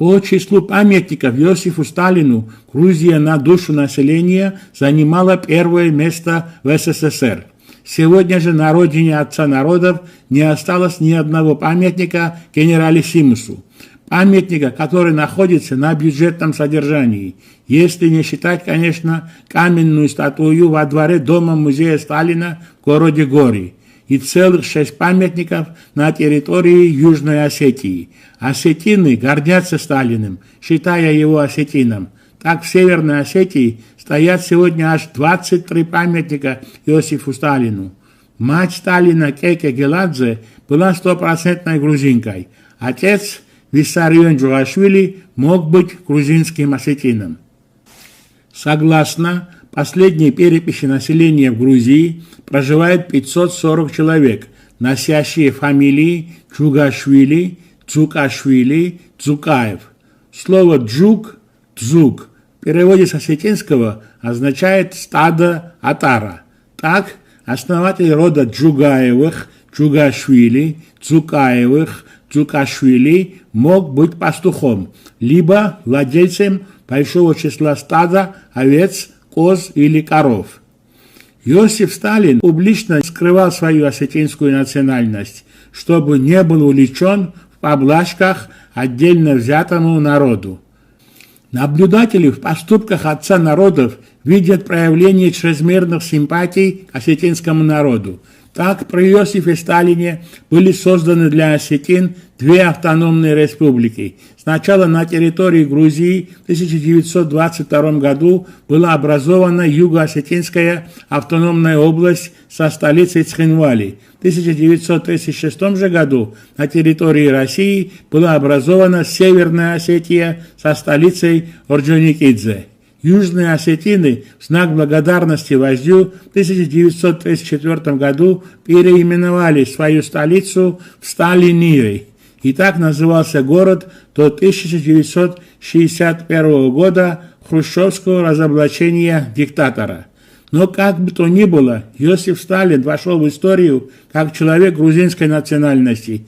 По числу памятников Иосифу Сталину Грузия на душу населения занимала первое место в СССР. Сегодня же на родине отца народов не осталось ни одного памятника генералиссимусу. Памятника, который находится на бюджетном содержании, если не считать, конечно, каменную статую во дворе дома музея Сталина в городе Гори и целых 6 памятников на территории Южной Осетии. Осетины гордятся Сталиным, считая его осетином. Так в Северной Осетии стоят сегодня аж 23 памятника Иосифу Сталину. Мать Сталина Кеке Геладзе была стопроцентной грузинкой. Отец Виссарион Джугашвили мог быть грузинским осетином. Согласно последней переписи населения в Грузии, проживает 540 человек, носящие фамилии Джугашвили, Дзукашвили, Дзукаев. Слово «джук» – «дзук» в переводе с осетинского означает «стадо отара». Так, основатель рода Джугаевых, Джугашвили, Дзукаевых, Дзукашвили мог быть пастухом, либо владельцем большого числа стада овец, коз или коров. Иосиф Сталин публично скрывал свою осетинскую национальность, чтобы не был увлечен в поблажках отдельно взятому народу. Наблюдатели в поступках отца народов видят проявление чрезмерных симпатий к осетинскому народу. Так, при Иосифе Сталине были созданы для осетин 2 автономные республики. Сначала на территории Грузии в 1922 году была образована Юго-Осетинская автономная область со столицей Цхинвали. В 1936 же году на территории России была образована Северная Осетия со столицей Орджоникидзе. Южные осетины в знак благодарности вождю в 1934 году переименовали свою столицу в Сталинири. И так назывался город до 1961 года хрущевского разоблачения диктатора. Но как бы то ни было, Иосиф Сталин вошел в историю как человек грузинской национальности.